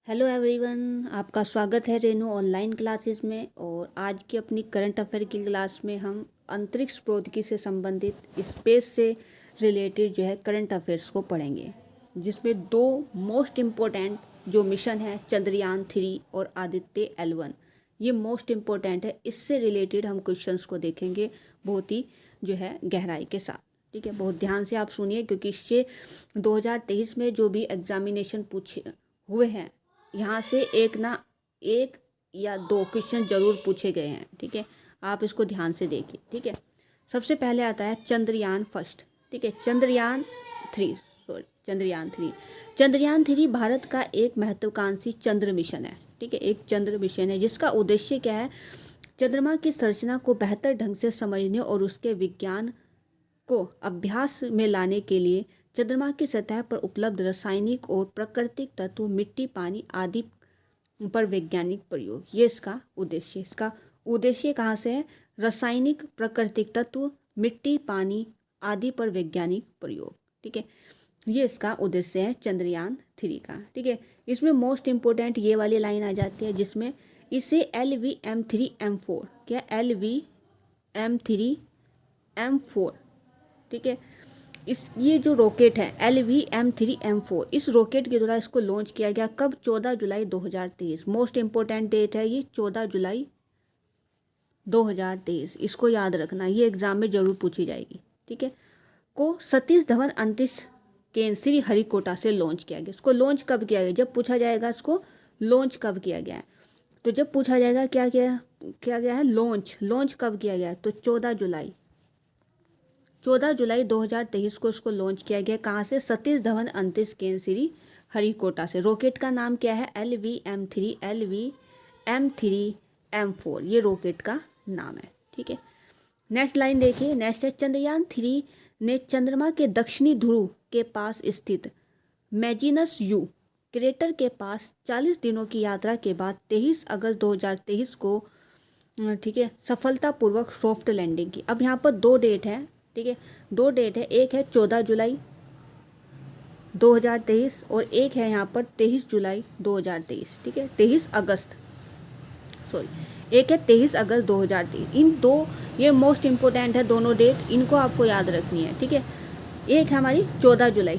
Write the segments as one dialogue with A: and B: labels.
A: Hello everyone, आपका स्वागत है रेनू ऑनलाइन क्लासेस में। और आज की अपनी करंट अफेयर की क्लास में हम अंतरिक्ष प्रौद्योगिकी से संबंधित स्पेस से रिलेटेड जो है करंट अफेयर्स को पढ़ेंगे, जिसमें दो मोस्ट इम्पोर्टेंट जो मिशन है चंद्रयान 3 और आदित्य L1, ये मोस्ट इम्पोर्टेंट है। इससे रिलेटेड हम क्वेश्चंस को देखेंगे बहुत ही जो है गहराई के साथ। ठीक है, बहुत ध्यान से आप सुनिए, क्योंकि इससे 2023 में जो भी एग्जामिनेशन पूछे हुए हैं, यहाँ से एक या दो क्वेश्चन जरूर पूछे गए हैं। ठीक है, आप इसको ध्यान से देखिए। ठीक है, सबसे पहले आता है चंद्रयान फर्स्ट। ठीक है, चंद्रयान 3 भारत का एक महत्वाकांक्षी चंद्र मिशन है। ठीक है, एक चंद्र मिशन है जिसका उद्देश्य क्या है? चंद्रमा की संरचना को बेहतर ढंग से समझने और उसके विज्ञान को अभ्यास में लाने के लिए चंद्रमा की सतह पर उपलब्ध रासायनिक और प्राकृतिक तत्व, मिट्टी, पानी आदि पर वैज्ञानिक प्रयोग, ये इसका उद्देश्य कहाँ से है? रासायनिक, प्राकृतिक तत्व, मिट्टी, पानी आदि पर वैज्ञानिक प्रयोग। ठीक है, ये इसका उद्देश्य है चंद्रयान 3 का। ठीक है, इसमें मोस्ट इम्पोर्टेंट ये वाली लाइन आ जाती है, जिसमें इसे LVM-3M4 क्या LVM-3M4, ठीक है, ये जो रॉकेट है LVM-3M4, इस रॉकेट के द्वारा इसको लॉन्च किया गया। कब? 14 जुलाई 2023। मोस्ट इम्पोर्टेंट डेट है ये 14 जुलाई 2023, इसको याद रखना, ये एग्जाम में जरूर पूछी जाएगी। ठीक है, को सतीश धवन अंतरिक्ष केंद्र श्रीहरिकोटा से लॉन्च किया गया। इसको लॉन्च कब किया गया? जब पूछा जाएगा इसको लॉन्च कब किया गया है, तो जब पूछा जाएगा क्या किया गया है, लॉन्च कब किया गया है, तो 14 जुलाई 2023 को इसको लॉन्च किया गया। कहाँ से? सतीश धवन अंतरिक्ष केंद्र श्रीहरिकोटा से। रॉकेट का नाम क्या है? LVM-3M4, ये रॉकेट का नाम है। ठीक है, नेक्स्ट लाइन देखिए। नेक्स्ट है चंद्रयान 3 ने चंद्रमा के दक्षिणी ध्रुव के पास स्थित मैजिनस यू क्रेटर के पास 40 दिनों की यात्रा के बाद 23 अगस्त 2023 को ठीक है सफलतापूर्वक सॉफ्ट लैंडिंग की। अब यहाँ पर दो डेट है। ठीक है, दो डेट है, एक है 14 जुलाई 2023 और एक है यहाँ पर 23 जुलाई 2023। ठीक है, 23 अगस्त, एक है 23 अगस्त 2023। इन दो, ये मोस्ट इम्पोर्टेंट है दोनों डेट, इनको आपको याद रखनी है। ठीक है, एक है हमारी 14 जुलाई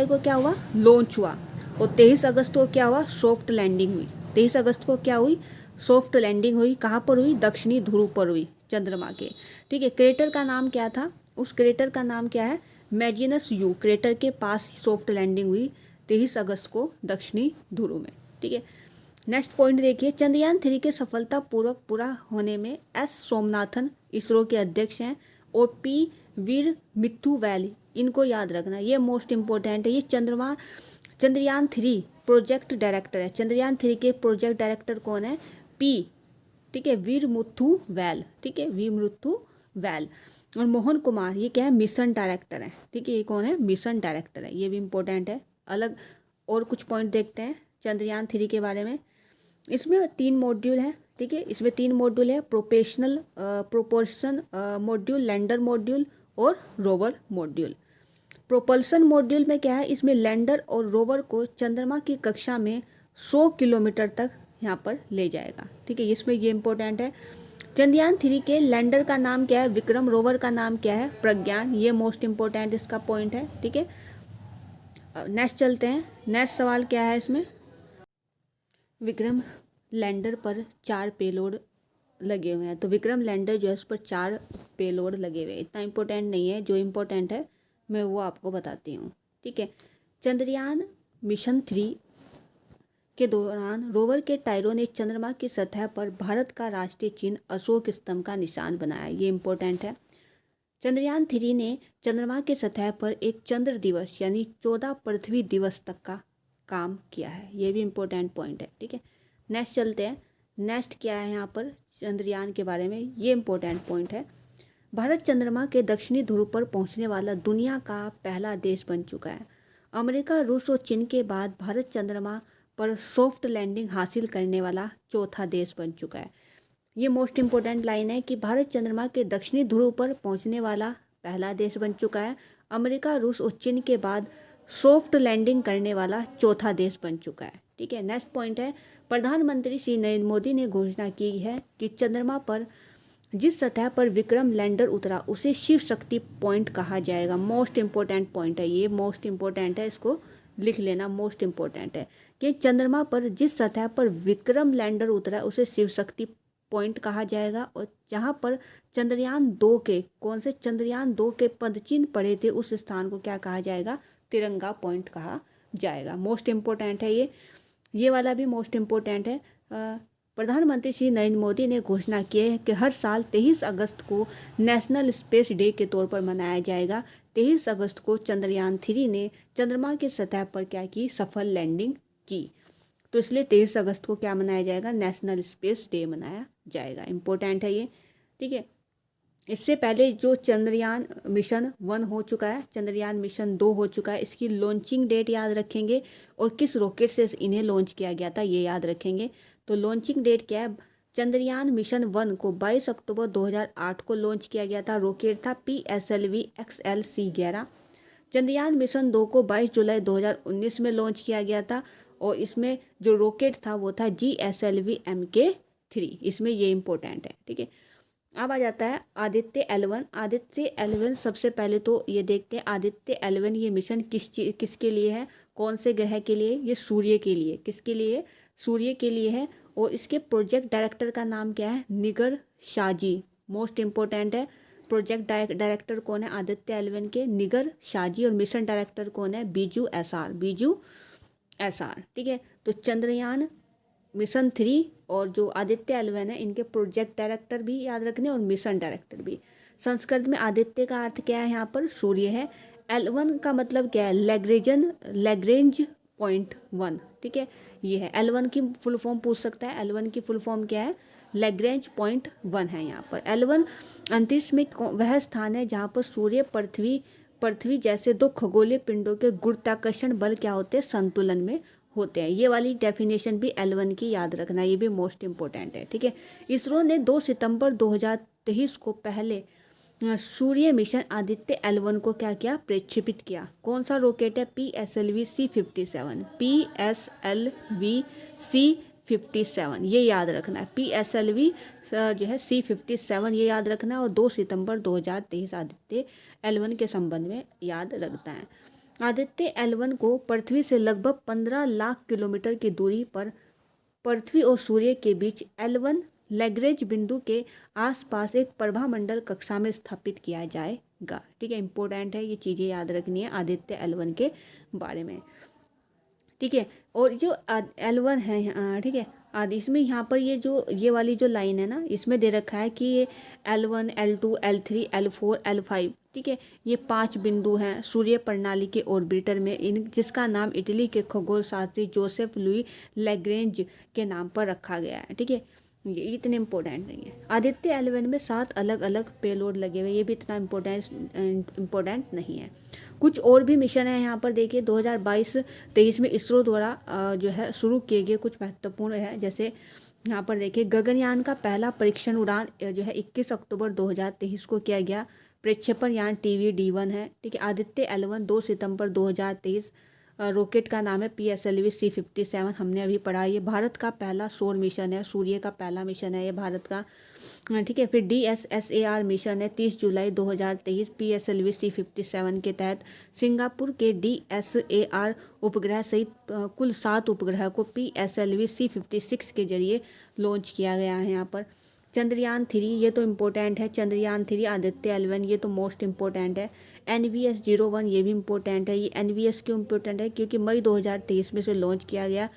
A: को क्या हुआ? लॉन्च हुआ। और 23 अगस्त को क्या हुआ? सॉफ्ट लैंडिंग हुई। 23 अगस्त को क्या हुई? सॉफ्ट लैंडिंग हुई। कहाँ पर हुई? दक्षिणी ध्रुव पर हुई, चंद्रमा के। ठीक है, क्रेटर का नाम क्या था? उस क्रेटर का नाम क्या है? मैजिनस यू क्रेटर के पास सॉफ्ट लैंडिंग हुई 23 अगस्त को दक्षिणी ध्रुव में। ठीक है, नेक्स्ट पॉइंट देखिए। चंद्रयान 3 के सफलतापूर्वक पूरा होने में एस सोमनाथन इसरो के अध्यक्ष हैं और पी वीर मिथु वैली, इनको याद रखना, ये मोस्ट इम्पोर्टेंट है। ये चंद्रयान 3 प्रोजेक्ट डायरेक्टर है। चंद्रयान 3 के प्रोजेक्ट डायरेक्टर कौन है? पी, ठीक है, वीर मुथु वैल। ठीक है, वीर मुथु वैल। और मोहन कुमार, ये क्या है? मिशन डायरेक्टर है। ठीक है, ये कौन है? मिशन डायरेक्टर है, ये भी इम्पोर्टेंट है। अलग और कुछ पॉइंट देखते हैं चंद्रयान 3 के बारे में। इसमें 3 मॉड्यूल हैं। ठीक है, इसमें 3 मॉड्यूल है, प्रोपोर्शन मॉड्यूल, लैंडर मॉड्यूल और रोवर मॉड्यूल। प्रोपल्सन मॉड्यूल में क्या है? इसमें लैंडर और रोवर को चंद्रमा की कक्षा में 100 किलोमीटर तक यहाँ पर ले जाएगा। ठीक है, इसमें ये इंपॉर्टेंट है। चंद्रयान 3 के लैंडर का नाम क्या है? विक्रम। रोवर का नाम क्या है? प्रज्ञान। ये मोस्ट इम्पोर्टेंट इसका पॉइंट है। ठीक है, नेक्स्ट चलते हैं। नेक्स्ट सवाल क्या है इसमें? विक्रम लैंडर पर 4 पेलोड लगे हुए हैं। तो विक्रम लैंडर जो है उस पर 4 पेलोड लगे हुए हैं। इतना इम्पोर्टेंट नहीं है, जो इम्पोर्टेंट है मैं वो आपको बताती हूँ। ठीक है, चंद्रयान मिशन 3 के दौरान रोवर के टायरों ने चंद्रमा की सतह पर भारत का राष्ट्रीय चिन्ह अशोक स्तंभ का निशान बनाया। ये इम्पोर्टेंट है। चंद्रयान 3 ने चंद्रमा की सतह पर एक चंद्र दिवस यानी 14 पृथ्वी दिवस तक का काम किया है। ये भी इम्पोर्टेंट पॉइंट है। ठीक है, नेक्स्ट चलते हैं। नेक्स्ट क्या है यहाँ पर चंद्रयान के बारे में? ये इम्पोर्टेंट पॉइंट है। भारत चंद्रमा के दक्षिणी ध्रुव पर पहुंचने वाला दुनिया का पहला देश बन चुका है। अमेरिका, रूस और चीन के बाद भारत चंद्रमा पर सॉफ्ट लैंडिंग हासिल करने वाला चौथा देश बन चुका है। ये मोस्ट इम्पोर्टेंट लाइन है कि भारत चंद्रमा के दक्षिणी ध्रुव पर पहुंचने वाला पहला देश बन चुका है। अमेरिका, रूस और चीन के बाद सॉफ्ट लैंडिंग करने वाला चौथा देश बन चुका है। ठीक है। नेक्स्ट पॉइंट है, प्रधानमंत्री श्री नरेंद्र मोदी ने घोषणा की है कि चंद्रमा पर जिस सतह पर विक्रम लैंडर उतरा उसे शिव शक्ति पॉइंट कहा जाएगा। मोस्ट इंपॉर्टेंट पॉइंट है ये, मोस्ट इंपॉर्टेंट है, इसको लिख लेना, मोस्ट इंपॉर्टेंट है कि चंद्रमा पर जिस सतह पर विक्रम लैंडर उतरा उसे शिव शक्ति पॉइंट कहा जाएगा। और जहाँ पर चंद्रयान 2 के, कौन से, चंद्रयान 2 के पदचिन्ह पड़े थे उस स्थान को क्या कहा जाएगा, तिरंगा पॉइंट कहा जाएगा। मोस्ट इम्पोर्टेंट है ये वाला भी मोस्ट इम्पोर्टेंट है। प्रधानमंत्री श्री नरेंद्र मोदी ने घोषणा की है कि हर साल 23 अगस्त को नेशनल स्पेस डे के तौर पर मनाया जाएगा। 23 अगस्त को चंद्रयान 3 ने चंद्रमा की सतह पर क्या की, सफल लैंडिंग की। तो इसलिए 23 अगस्त को क्या मनाया जाएगा, नेशनल स्पेस डे मनाया जाएगा। इम्पोर्टेंट है ये, ठीक है। इससे पहले जो चंद्रयान मिशन 1 हो चुका है, चंद्रयान मिशन 2 हो चुका है, इसकी लॉन्चिंग डेट याद रखेंगे और किस रॉकेट से इन्हें लॉन्च किया गया था ये याद रखेंगे। तो लॉन्चिंग डेट क्या है, चंद्रयान मिशन 1 को 22 अक्टूबर 2008 को लॉन्च किया गया था। रॉकेट था PSLV XLC-11। चंद्रयान मिशन 2 को 22 जुलाई 2019 में लॉन्च किया गया था और इसमें जो रॉकेट था वो था GSLV MK3। इसमें ये इंपॉर्टेंट है, ठीक है। अब आ जाता है आदित्य L1। आदित्य L1 सबसे पहले तो ये देखते हैं आदित्य L1 ये मिशन किसके लिए है, कौन से ग्रह के लिए, ये सूर्य के लिए। किसके लिए, सूर्य के लिए है। और इसके प्रोजेक्ट डायरेक्टर का नाम क्या है, निगर शाहजी। मोस्ट इम्पोर्टेंट है, प्रोजेक्ट डायरेक्टर कौन है आदित्य L1 के, निगर शाहजी। और मिशन डायरेक्टर कौन है, बीजू SR, ठीक है। तो चंद्रयान मिशन 3 और जो आदित्य L1 है इनके प्रोजेक्ट डायरेक्टर भी याद रखने और मिशन डायरेक्टर भी। संस्कृत में आदित्य का अर्थ क्या है, यहाँ पर सूर्य है। L1 का मतलब क्या है, लैग्रेंज पॉइंट 1, ठीक है। ये है L1 की फुल फॉर्म पूछ सकता है, L1 की फुल फॉर्म क्या है, लैग्रेंज पॉइंट 1 है यहाँ पर। L1 अंतरिक्ष में वह स्थान है जहाँ पर सूर्य पृथ्वी जैसे दो खगोलीय पिंडों के गुरुत्वाकर्षण बल क्या होते हैं, संतुलन में होते हैं। ये वाली डेफिनेशन भी L1 की याद रखना, ये भी मोस्ट इंपॉर्टेंट है, ठीक है। इसरो ने 2 सितंबर 2023 को पहले सूर्य मिशन आदित्य L1 को क्या किया, प्रक्षेपित किया। कौन सा रॉकेट है, PSLV C57, PSLV C57 ये याद रखना है। PSLV जो है C57 ये याद रखना है और 2 सितंबर 2023 आदित्य L1 के संबंध में याद रखता है। आदित्य L1 को पृथ्वी से लगभग 15 लाख किलोमीटर की दूरी पर पृथ्वी और सूर्य के बीच L1 लैग्रेंज बिंदु के आसपास एक प्रभामंडल कक्षा में स्थापित किया जाएगा, ठीक है। इंपॉर्टेंट है, ये चीज़ें याद रखनी है आदित्य L1 के बारे में, ठीक है। और जो L1 है, ठीक है, आदि इसमें यहाँ पर ये वाली जो लाइन है ना, इसमें दे रखा है कि ये L1, L2, L3, L4, L5, ठीक है, ये 5 बिंदु हैं सूर्य प्रणाली के ऑर्बिटर में, जिसका नाम इटली के खगोल शास्त्री जोसेफ लुई लैग्रेंज के नाम पर रखा गया है, ठीक है। ये इतने इम्पोर्टेंट नहीं है। आदित्य L1 में 7 अलग अलग पेलोड लगे हुए, ये भी इतना इम्पोर्टेंट नहीं है। कुछ और भी मिशन है यहाँ पर देखिए, 2022-23 में इसरो द्वारा जो है शुरू किए गए कुछ महत्वपूर्ण है। जैसे यहाँ पर देखिए गगनयान का पहला परीक्षण उड़ान जो है 21 अक्टूबर 2023 को किया गया। प्रक्षेपण यान TVD-1 है, ठीक है। आदित्य L1 2 सितंबर 2023। रॉकेट का नाम है PSLV C57, हमने अभी पढ़ा। ये भारत का पहला सौर मिशन है, सूर्य का पहला मिशन है ये भारत का, ठीक है। फिर DSSAR मिशन है 30 जुलाई 2023 PSLV C57 के तहत सिंगापुर के DSAR उपग्रह सहित कुल 7 उपग्रह को PSLV C56 के जरिए लॉन्च किया गया है। यहाँ पर चंद्रयान 3 ये तो इम्पोर्टेंट है, चंद्रयान 3 आदित्य L1 ये तो मोस्ट इम्पोर्टेंट है। NVS-01 ये भी इम्पोर्टेंट है। ये NVS क्यों इम्पोर्टेंट है, क्योंकि मई 2023 में से लॉन्च किया गया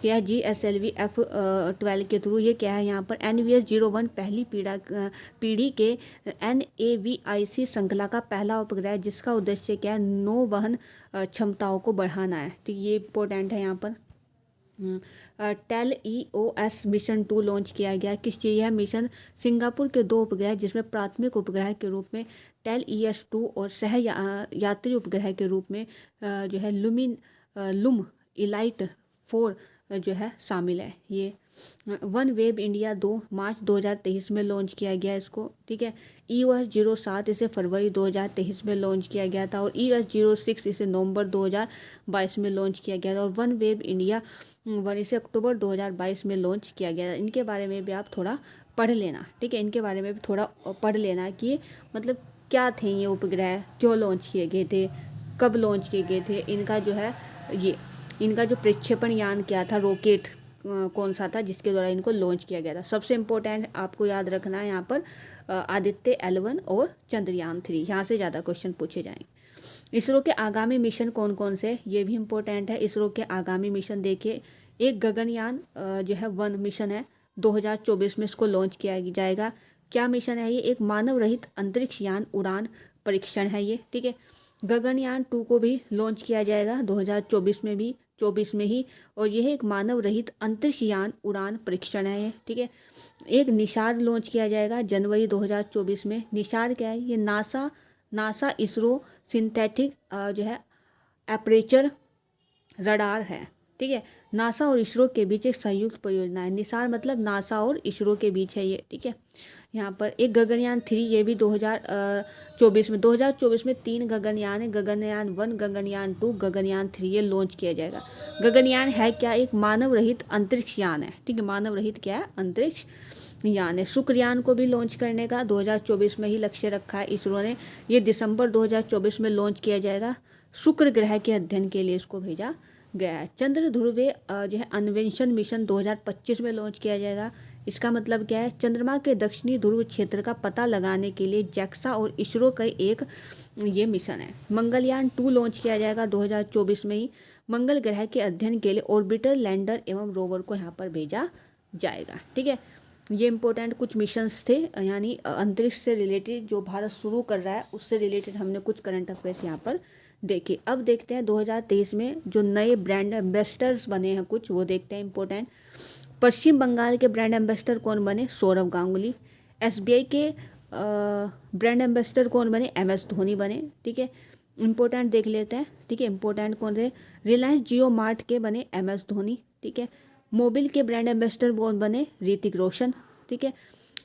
A: क्या है GSLV F12 के थ्रू। ये क्या है यहाँ पर, NVS-01 पहली पीढ़ी के NAVIC श्रृंखला का पहला उपग्रह है, जिसका उद्देश्य क्या है, नौ वहन क्षमताओं को बढ़ाना है, तो ये इम्पोर्टेंट है यहाँ पर। TELEOS मिशन 2 लॉन्च किया गया। किस चीज़ है मिशन, सिंगापुर के 2 उपग्रह जिसमें प्राथमिक उपग्रह के रूप में TELES-2 और सह यात्री उपग्रह के रूप में जो है लुम इलाइट 4 जो है शामिल है। ये वन वेब इंडिया 2 मार्च 2023 में लॉन्च किया गया इसको, ठीक है। EOS 07 इसे फरवरी 2023 में लॉन्च किया गया था, और EOS 06 इसे नवंबर 2022 में लॉन्च किया गया था, और वन वेब इंडिया 1 इसे अक्टूबर 2022 में लॉन्च किया गया था। इनके बारे में भी आप थोड़ा पढ़ लेना, ठीक है। इनके बारे में भी थोड़ा पढ़ लेना कि मतलब क्या थे ये उपग्रह, क्यों लॉन्च किए गए थे, कब लॉन्च किए गए थे, इनका जो है ये इनका जो प्रक्षेपण यान क्या था, रॉकेट कौन सा था जिसके द्वारा इनको लॉन्च किया गया था। सबसे इम्पोर्टेंट आपको याद रखना है यहाँ पर आदित्य L1 और चंद्रयान 3, यहाँ से ज़्यादा क्वेश्चन पूछे जाएंगे। इसरो के आगामी मिशन कौन कौन से, ये भी इम्पोर्टेंट है। इसरो के आगामी मिशन देखिए, एक गगनयान जो है 1 मिशन है, 2024 में इसको लॉन्च किया जाएगा। क्या मिशन है ये, एक मानव रहित अंतरिक्ष यान उड़ान परीक्षण है ये, ठीक है। गगनयान 2 को भी लॉन्च किया जाएगा 2024 में ही, और यह एक मानव रहित अंतरिक्ष यान उड़ान परीक्षण है ये, ठीक है। एक निशार लॉन्च किया जाएगा जनवरी 2024 में। निशार क्या है, ये नासा इसरो सिंथेटिक जो है एपरेचर रडार है, ठीक है। नासा और इसरो के बीच एक संयुक्त परियोजना है। निसार मतलब नासा और इसरो के बीच है ये, ठीक है। यहाँ पर एक गगनयान 3, ये भी 2024 में 3 गगनयान है, गगनयान 1, गगनयान 2, गगनयान 3, ये लॉन्च किया जाएगा। गगनयान है क्या, एक मानव रहित अंतरिक्ष यान है, ठीक है। मानव रहित क्या है, अंतरिक्ष यान है। शुक्रयान को भी लॉन्च करने का 2024 में ही लक्ष्य रखा है इसरो ने, ये दिसंबर 2024 में लॉन्च किया जाएगा। शुक्र ग्रह के अध्ययन के लिए इसको भेजा गया है। चंद्र ध्रुवीय जो है अन्वेषण मिशन 2025 में लॉन्च किया जाएगा। इसका मतलब क्या है, चंद्रमा के दक्षिणी ध्रुव क्षेत्र का पता लगाने के लिए जैक्सा और इसरो का एक ये मिशन है। मंगलयान 2 लॉन्च किया जाएगा 2024 में ही। मंगल ग्रह के अध्ययन के लिए ऑर्बिटर, लैंडर एवं रोवर को यहाँ पर भेजा जाएगा, ठीक है। ये इंपॉर्टेंट कुछ मिशंस थे, यानी अंतरिक्ष से रिलेटेड जो भारत शुरू कर रहा है उससे रिलेटेड हमने कुछ करंट अफेयर्स यहाँ पर देखे। अब देखते हैं 2023 में जो नए ब्रांड एम्बेसडर्स बने हैं कुछ, वो देखते हैं इंपॉर्टेंट। पश्चिम बंगाल के ब्रांड एम्बेसडर कौन बने, सौरव गांगुली। SBI के ब्रांड एम्बेसडर कौन बने, MS धोनी बने, ठीक है। इंपॉर्टेंट देख लेते हैं, ठीक है। इंपॉर्टेंट कौन थे, रिलायंस जियो मार्ट के बने MS धोनी, ठीक है। मोबिल के ब्रांड एम्बेसडर कौन बने, ऋतिक रोशन, ठीक है।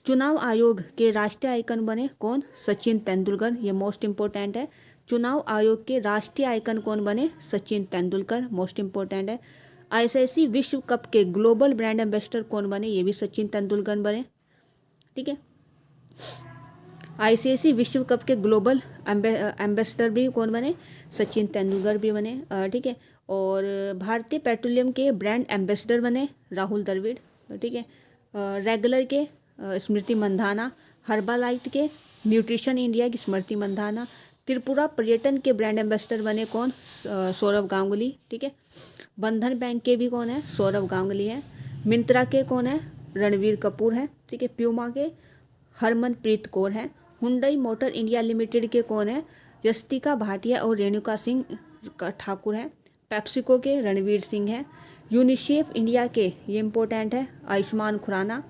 A: चुनाव आयोग के राष्ट्रीय आइकन बने कौन, सचिन तेंदुलकर, ये मोस्ट इंपॉर्टेंट है। चुनाव आयोग के राष्ट्रीय आइकन कौन बने, सचिन तेंदुलकर, मोस्ट इंपॉर्टेंट है। ICC विश्व कप के ग्लोबल ब्रांड एम्बेसडर कौन बने, ये भी सचिन तेंदुलकर बने, ठीक है। ICC विश्व कप के ग्लोबल एम्बेसडर भी कौन बने, सचिन तेंदुलकर भी बने, ठीक है। और भारतीय पेट्रोलियम के ब्रांड एम्बेसडर बने राहुल द्रविड़, ठीक है। रेगुलर के स्मृति मंधाना, हर्बालाइट के न्यूट्रिशन इंडिया की स्मृति मंधाना। त्रिपुरा पर्यटन के ब्रांड एम्बेसडर बने कौन, सौरव गांगुली, ठीक है। बंधन बैंक के भी कौन है, सौरव गांगुली है। मिंत्रा के कौन है, रणवीर कपूर है, ठीक है। प्यूमा के हरमनप्रीत कौर है। हुंडई मोटर इंडिया लिमिटेड के कौन है, यस्तिका भाटिया और रेणुका सिंह ठाकुर है। पेप्सिको के रणवीर सिंह है। यूनिसेफ इंडिया के, ये इम्पोर्टेंट है, आयुष्मान खुराना,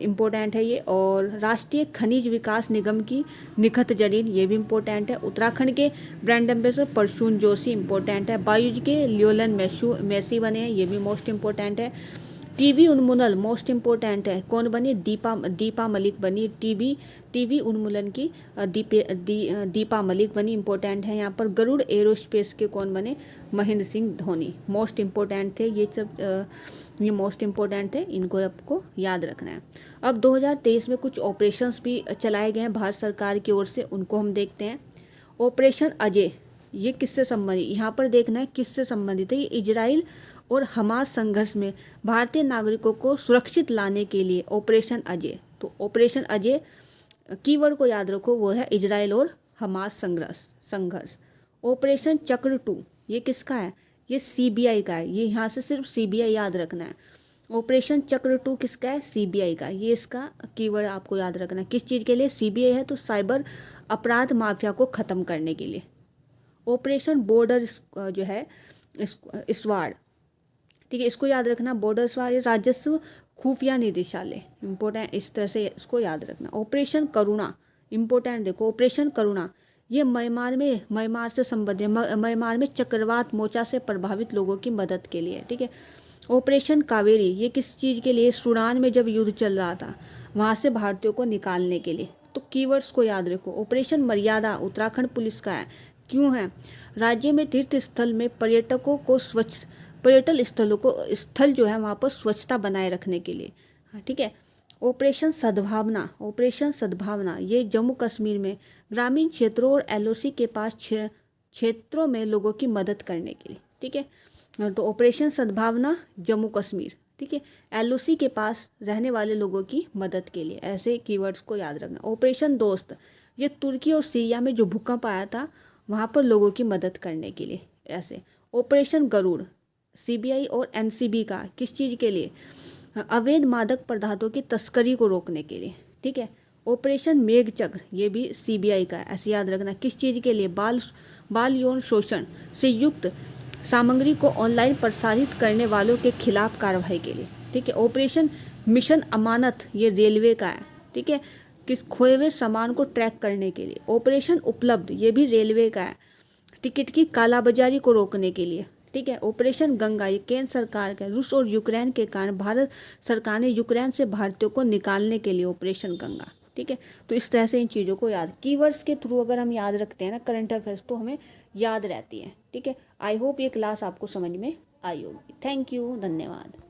A: इम्पोर्टेंट है ये। और राष्ट्रीय खनिज विकास निगम की निखत जलील, ये भी इम्पोर्टेंट है। उत्तराखंड के ब्रांड एम्बेसडर परशुन जोशी, इम्पोर्टेंट है। बायुज के लियोलन मेसी बने हैं, ये भी मोस्ट इम्पोर्टेंट है। टीवी उन्मूलन मोस्ट इम्पोर्टेंट है, कौन बनी, दीपा मलिक बनी। टीवी उन्मूलन की दीपा मलिक बनी, इम्पोर्टेंट है। यहाँ पर गरुड़ एरोस्पेस के कौन बने, महेंद्र सिंह धोनी, मोस्ट इम्पोर्टेंट थे ये सब, ये मोस्ट इम्पोर्टेंट थे, इनको आपको याद रखना है। अब 2023 में कुछ ऑपरेशंस भी चलाए गए हैं भारत सरकार की ओर से, उनको हम देखते हैं। ऑपरेशन अजय, ये किससे संबंधित, यहाँ पर देखना है किससे संबंधित है। ये इजराइल और हमास संघर्ष में भारतीय नागरिकों को सुरक्षित लाने के लिए ऑपरेशन अजय। तो ऑपरेशन अजय कीवर्ड को याद रखो, वो है इजराइल और हमास संघर्ष। ऑपरेशन चक्र 2, ये किसका है, ये CBI का है, ये यहाँ से सिर्फ CBI याद रखना है। ऑपरेशन चक्र 2 किसका है, CBI का, ये इसका कीवर्ड आपको याद रखना है। किस चीज़ के लिए CBI है, तो साइबर अपराध माफिया को ख़त्म करने के लिए। ऑपरेशन बॉर्डर जो है स्वाड, ठीक है, इसको याद रखना। बॉर्डर स्वाड, राजस्व खुफिया निदेशालय, इम्पोर्टेंट, इस तरह से इसको याद रखना। ऑपरेशन करुणा, इम्पोर्टेंट देखो, ऑपरेशन करुणा ये म्यांमार से संबंधित, म्यांमार में चक्रवात मोर्चा से प्रभावित लोगों की मदद के लिए, ठीक है। ऑपरेशन कावेरी ये किस चीज़ के लिए, सूडान में जब युद्ध चल रहा था वहाँ से भारतीयों को निकालने के लिए। तो कीवर्ड्स को याद रखो। ऑपरेशन मर्यादा उत्तराखंड पुलिस का है, क्यों है, राज्य में तीर्थ स्थल में पर्यटकों को स्वच्छ, पर्यटन स्थलों को स्थल जो है वहाँ पर स्वच्छता बनाए रखने के लिए। हाँ ठीक है। ऑपरेशन सद्भावना, ऑपरेशन सद्भावना ये जम्मू कश्मीर में ग्रामीण क्षेत्रों और एलओसी के पास क्षेत्रों में लोगों की मदद करने के लिए। ठीक है, तो ऑपरेशन सद्भावना जम्मू कश्मीर, ठीक है, एलओसी के पास रहने वाले लोगों की मदद के लिए। ऐसे कीवर्ड्स को याद रखना। ऑपरेशन दोस्त ये तुर्की और सीरिया में जो भूकंप आया था वहाँ पर लोगों की मदद करने के लिए। ऐसे ऑपरेशन गरुड़ सीबीआई और एनसीबी का, किस चीज़ के लिए, अवैध मादक पदार्थों की तस्करी को रोकने के लिए। ठीक है। ऑपरेशन मेघचक्र ये भी सीबीआई का है, ऐसे याद रखना, किस चीज़ के लिए, बाल यौन शोषण से युक्त सामग्री को ऑनलाइन प्रसारित करने वालों के खिलाफ कार्रवाई के लिए। ठीक है। ऑपरेशन मिशन अमानत ये रेलवे का है। ठीक है, किस खोए हुए सामान को ट्रैक करने के लिए। ऑपरेशन उपलब्ध ये भी रेलवे का है, टिकट की कालाबाजारी को रोकने के लिए। ठीक है। ऑपरेशन गंगा ये केंद्र सरकार का, रूस और यूक्रेन के कारण भारत सरकार ने यूक्रेन से भारतीयों को निकालने के लिए ऑपरेशन गंगा। ठीक है। तो इस तरह से इन चीज़ों को याद, कीवर्ड्स के थ्रू अगर हम याद रखते हैं ना करंट अफेयर्स, तो हमें याद रहती है। ठीक है। आई होप ये क्लास आपको समझ में आई होगी। थैंक यू, धन्यवाद।